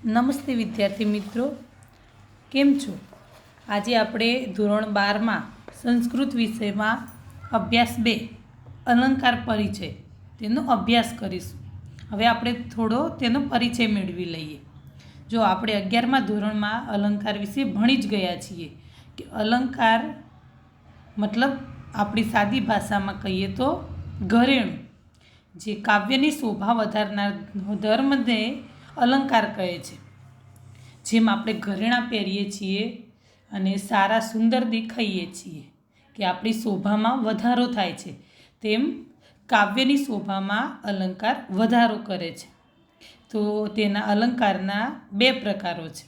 નમસ્તે વિદ્યાર્થી મિત્રો, કેમ છો? આજે આપણે ધોરણ 12માં સંસ્કૃત વિષયમાં અભ્યાસ 2 અલંકાર પરિચય તેનો અભ્યાસ કરીશું. હવે આપણે થોડો તેનો પરિચય મેળવી લઈએ. જો આપણે 11મા ધોરણમાં અલંકાર વિશે ભણી જ ગયા છીએ કે અલંકાર મતલબ આપણી સાદી ભાષામાં કહીએ તો ઘરેણું, જે કાવ્યની શોભા વધારનાર ધર્મને અલંકાર કહે છે. જેમ આપણે ઘરેણાં પહેરીએ છીએ અને સારા સુંદર દેખાઈએ છીએ કે આપણી શોભામાં વધારો થાય છે, તેમ કાવ્યની શોભામાં અલંકાર વધારો કરે છે. તો તેના અલંકારના 2 પ્રકારો છે,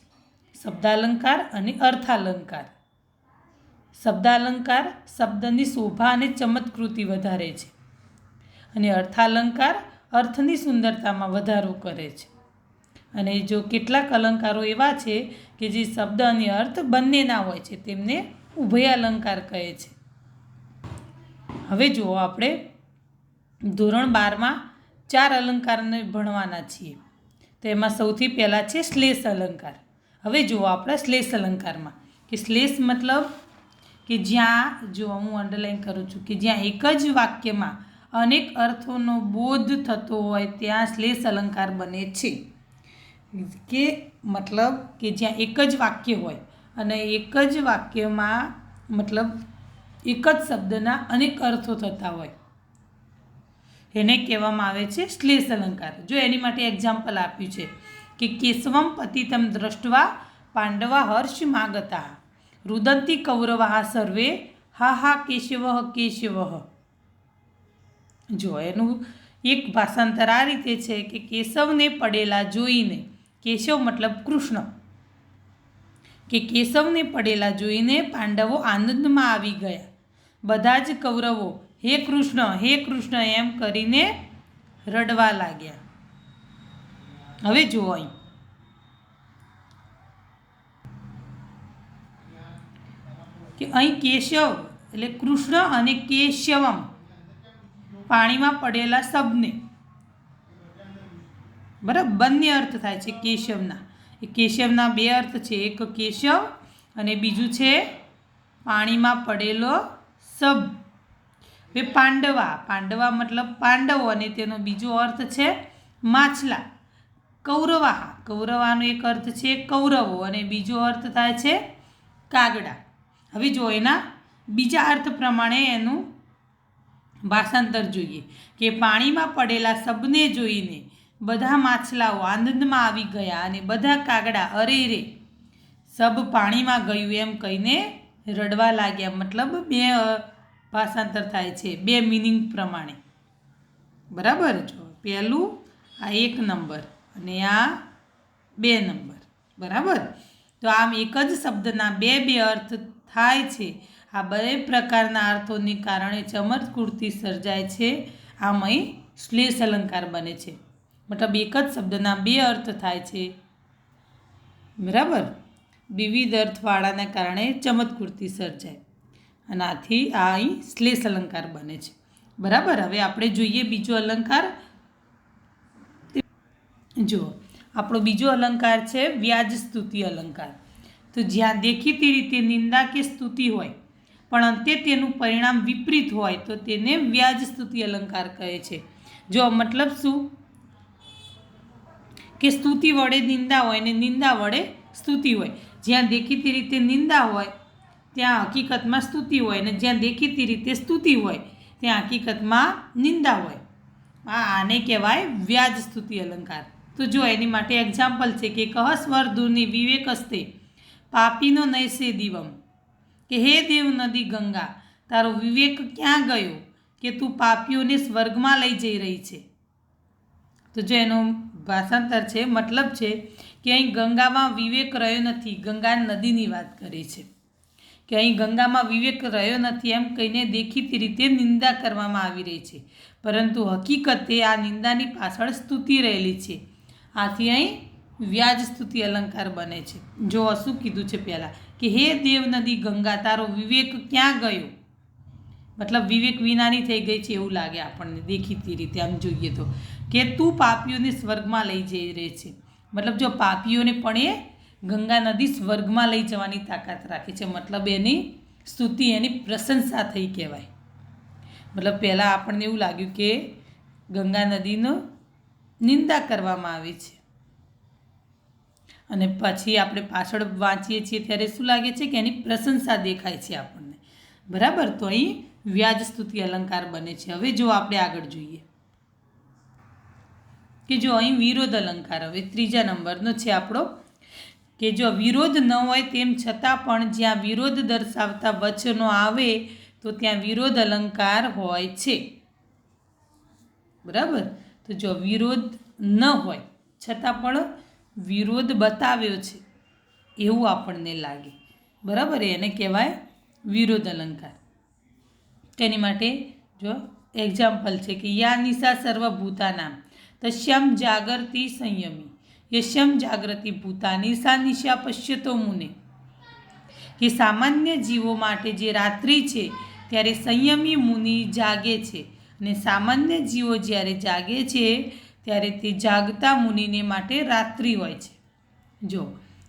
શબ્દાલંકાર અને અર્થાલંકાર. શબ્દાલંકાર શબ્દની શોભા અને ચમત્કૃતિ વધારે છે અને અર્થાલંકાર અર્થની સુંદરતામાં વધારો કરે છે. અને જો કેટલાક અલંકારો એવા છે કે જે શબ્દ અને અર્થ બંનેના હોય છે, તેમને ઉભય અલંકાર કહે છે. હવે જુઓ, આપણે ધોરણ 12માં 4 અલંકારને ભણવાના છીએ. તેમાં સૌથી પહેલાં છે શ્લેષ અલંકાર. હવે જુઓ આપણે શ્લેષ અલંકારમાં કે શ્લેષ મતલબ કે જ્યાં, જો હું અંડરલાઈન કરું છું, કે જ્યાં એક જ વાક્યમાં અનેક અર્થોનો બોધ થતો હોય ત્યાં શ્લેષ અલંકાર બને છે. કે મતલબ કે જ્યાં એક જ વાક્ય હોય અને એક જ વાક્યમાં મતલબ એક જ શબ્દના અનેક અર્થો થતા હોય, એને કહેવામાં આવે છે શ્લેષ અલંકાર. જો એની માટે એક્ઝામ્પલ આપ્યું છે કે કેશવમ પતિતમ દ્રષ્ટવા પાંડવા હર્ષમાગતા રુદંતી કૌરવાહ સર્વે હા હા કેશવ કેશવ. જો એનું એક ભાષાંતર આ રીતે છે કે કેશવને પડેલા જોઈને, કેશવ મતલબ કૃષ્ણ, કે કેશવને પડેલા જોઈને પાંડવો આનંદમાં આવી ગયા. બધા જ કૌરવો હે કૃષ્ણ એમ કરીને રડવા લાગ્યા. હવે જુઓ અહીં કે અહીં કેશવ એટલે કૃષ્ણ અને કેશવમ પાણીમાં પડેલા શબ્દને, બરાબર, બંને અર્થ થાય છે કેશવના. એ કેશવના 2 અર્થ છે, એક કેશવ અને બીજું છે પાણીમાં પડેલો શબ્દ. હવે પાંડવા મતલબ પાંડવો અને તેનો બીજો અર્થ છે માછલા. કૌરવાનો એક અર્થ છે કૌરવો અને બીજો અર્થ થાય છે કાગડા. હવે જો એના બીજા અર્થ પ્રમાણે એનું ભાષાંતર જોઈએ કે પાણીમાં પડેલા શબ્દને જોઈને બધા માછલાઓ આનંદમાં આવી ગયા અને બધા કાગડા અરે રે સબ પાણીમાં ગયું એમ કહીને રડવા લાગ્યા. મતલબ 2 ભાષાંતર થાય છે, 2 મિનિંગ પ્રમાણે. બરાબર, જો પહેલું આ 1 નંબર અને આ 2 નંબર. બરાબર, તો આમ એક જ શબ્દના 2 અર્થ થાય છે. આ 2 પ્રકારના અર્થોને કારણે ચમત્કૃતિ સર્જાય છે. આમ અહીં શ્લેષ અલંકાર બને છે. મતલબ એક જ શબ્દના 2 અર્થ થાય છે. બરાબર, વિવિધ અર્થવાળાને કારણે ચમત્કૃતિ સર્જાય અને આથી આ અહીં શ્લેષ અલંકાર બને છે. બરાબર, હવે આપણે જોઈએ બીજો અલંકાર. જુઓ, આપણો બીજો અલંકાર છે વ્યાજ સ્તુતિ અલંકાર. તો જ્યાં દેખીતી રીતે નિંદા કે સ્તુતિ હોય પણ અંતે તેનું પરિણામ વિપરીત હોય તો તેને વ્યાજ સ્તુતિ અલંકાર કહે છે. જો મતલબ શું કે સ્તુતિ વડે નિંદા હોય ને નિંદા વડે સ્તુતિ હોય. જ્યાં દેખીતી રીતે નિંદા હોય ત્યાં હકીકતમાં સ્તુતિ હોય, ને જ્યાં દેખીતી રીતે સ્તુતિ હોય ત્યાં હકીકતમાં નિંદા હોય. આને કહેવાય વ્યાજ સ્તુતિ અલંકાર. તો જો એની માટે એક્ઝામ્પલ છે કે કહ સ્વરધૂની વિવેક હસ્તે પાપીનો નૈસે દિવમ, કે હે દેવ નદી ગંગા, તારો વિવેક ક્યાં ગયો કે તું પાપીઓને સ્વર્ગમાં લઈ જઈ રહી છે. તો જો એનું ભાષાંતર છે, મતલબ છે કે અહીં ગંગામાં વિવેક રહ્યો નથી. ગંગા નદીની વાત કરી છે કે અહીં ગંગામાં વિવેક રહ્યો નથી એમ કહીને દેખીતી રીતે નિંદા કરવામાં આવી રહી છે, પરંતુ હકીકતે આ નિંદાની પાછળ સ્તુતિ રહેલી છે. આથી અહીં વ્યાજ સ્તુતિ અલંકાર બને છે. જો શું કીધું છે પહેલાં કે હે દેવ નદી ગંગા, તારો વિવેક ક્યાં ગયો, મતલબ વિવેક વિનાની થઈ ગઈ છે એવું લાગે આપણને દેખીતી રીતે આમ જોઈએ તો, કે તું પાપીઓને સ્વર્ગમાં લઈ જઈ રહી છે. મતલબ જો પાપીઓને પણ એ ગંગા નદી સ્વર્ગમાં લઈ જવાની તાકાત રાખે છે, મતલબ એની સ્તુતિ, એની પ્રશંસા થઈ કહેવાય. મતલબ પહેલાં આપણને એવું લાગ્યું કે ગંગા નદીનો નિંદા કરવામાં આવી છે, અને પછી આપણે પાછળ વાંચીએ છીએ ત્યારે શું લાગે છે કે એની પ્રશંસા દેખાય છે આપણને. બરાબર, તો અહીં વ્યાજ સ્તુતિ અલંકાર બને છે. હવે જો આપણે આગળ જોઈએ કે જો અહીં વિરોધ અલંકાર, હવે 3જા નંબરનો છે આપણો, કે જો વિરોધ ન હોય તેમ છતાં પણ જ્યાં વિરોધ દર્શાવતા વચનો આવે તો ત્યાં વિરોધ અલંકાર હોય છે. બરાબર, તો જો વિરોધ ન હોય છતાં પણ વિરોધ બતાવ્યો છે એવું આપણને લાગે, બરાબર, એને કહેવાય વિરોધ અલંકાર. તેની માટે જો એક્ઝામ્પલ છે કે યા નિશા સર્વભૂતાનામ તસ્યામ જાગૃતિ સંયમી યશ્યમ જાગૃતિ ભૂતાની સા નિશા પશ્યતો મુને, કે સામાન્ય જીવો માટે જે રાત્રિ છે ત્યારે સંયમી મુનિ જાગે છે, અને સામાન્ય જીવો જ્યારે જાગે છે ત્યારે તે જાગતા મુનિને માટે રાત્રિ હોય છે. જો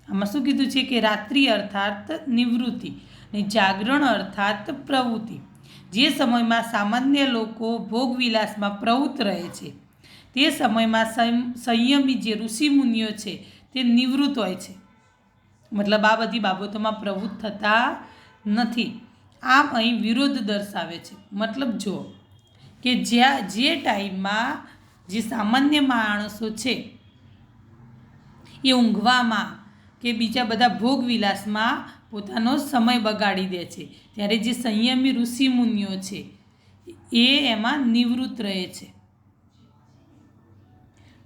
આમાં શું કીધું છે કે રાત્રિ અર્થાત નિવૃત્તિ અને જાગરણ અર્થાત પ્રવૃત્તિ. જે સમયમાં સામાન્ય લોકો ભોગવિલાસમાં પ્રવૃત્ત રહે છે તે સમયમાં સંયમી જે ઋષિમુનિઓ છે તે નિવૃત્ત હોય છે, મતલબ આ બધી બાબતોમાં પ્રવૃત્ત થતા નથી. આમ અહીં વિરોધ દર્શાવે છે. મતલબ જો કે જે ટાઈમમાં જે સામાન્ય માણસો છે એ ઊંઘવામાં કે બીજા બધા ભોગવિલાસમાં પોતાનો સમય બગાડી દે છે, ત્યારે જે સંયમી ઋષિમુનિઓ છે એ એમાં નિવૃત્ત રહે છે.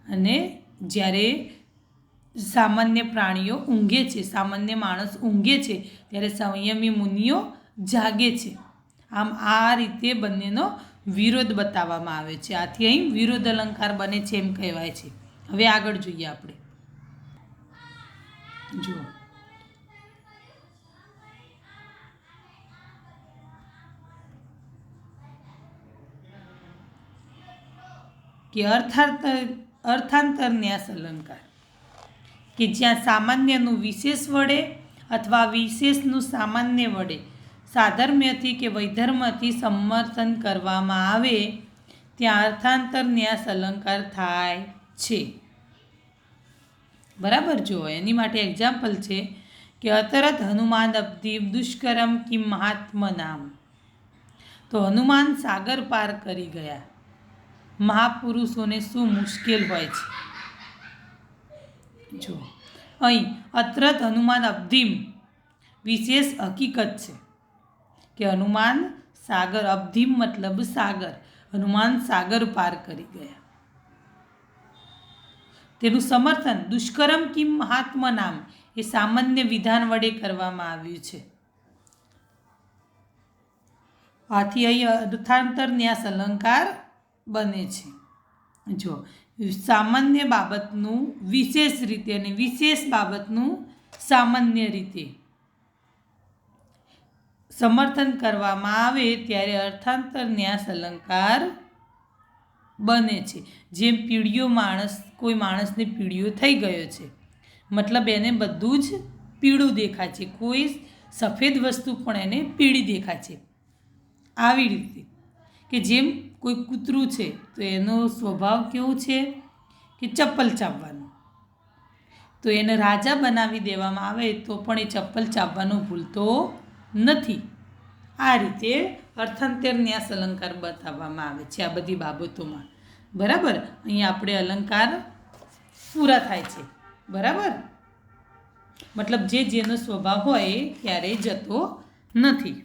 અને જ્યારે સામાન્ય પ્રાણીઓ ઊંઘે છે, સામાન્ય માણસ ઊંઘે છે, ત્યારે સંયમી મુનિઓ જાગે છે. આમ આ રીતે બંનેનો વિરોધ બતાવવામાં આવે છે. આથી અહીં વિરોધ અલંકાર બને છે એમ કહેવાય છે. હવે આગળ જોઈએ આપણે. જુઓ કે અર્થાંતર ન્યાસ અલંકાર, કે જ્યાં સામાન્યનું વિશેષ વડે અથવા વિશેષનું સામાન્ય વડે સાધર્મ્યથી કે વૈધર્મથી સમર્થન કરવામાં આવે ત્યાં અર્થાંતર ન્યાસ અલંકાર થાય છે. બરાબર, જો એની માટે એક્ઝામ્પલ છે કે અતરત હનુમાન અબ્ધિ દુષ્કરમ કિમ મહાત્મનામ, તો હનુમાન સાગર પાર કરી ગયા, મહાપુરુષોને શું મુશ્કેલ હોય છે. જો અહીં અતરત હનુમાન અબ્ધિમ વિશેષ હકીકત છે કે હનુમાન સાગર, અબ્ધિમ મતલબ સાગર, હનુમાન સાગર પાર કરી ગયા. તેનું સમર્થન દુષ્કરમ કિમ મહાત્મા નામ એ સામાન્ય વિધાન વડે કરવામાં આવ્યું છે. આથી અહીં અર્થાંતર ન્યાસ અલંકાર બને છે. જો સામાન્ય બાબતનું વિશેષ રીતે અને વિશેષ બાબતનું સામાન્ય રીતે સમર્થન કરવામાં આવે ત્યારે અર્થાંતર ન્યાસ અલંકાર બને છે. જેમ પીળિયો માણસ, કોઈ માણસને પીળિયો થઈ ગયો છે, મતલબ એને બધું જ પીળું દેખાય છે, કોઈ સફેદ વસ્તુ પણ એને પીળી દેખાય છે. આવી રીતે કે જેમ કોઈ કૂતરું છે તો એનો સ્વભાવ કેવો છે કે ચપ્પલ ચાવવાનો, તો એને રાજા બનાવી દેવામાં આવે તો પણ એ ચપ્પલ ચાવવાનું ભૂલતો નથી. આ રીતે અર્થાંતર ન્યાસ અલંકાર બતાવવામાં આવે છે આ બધી બાબતોમાં. બરાબર, અહીં આપણે અલંકાર પૂરા થાય છે. બરાબર, મતલબ જેનો સ્વભાવ હોય એ ક્યારેય જતો નથી.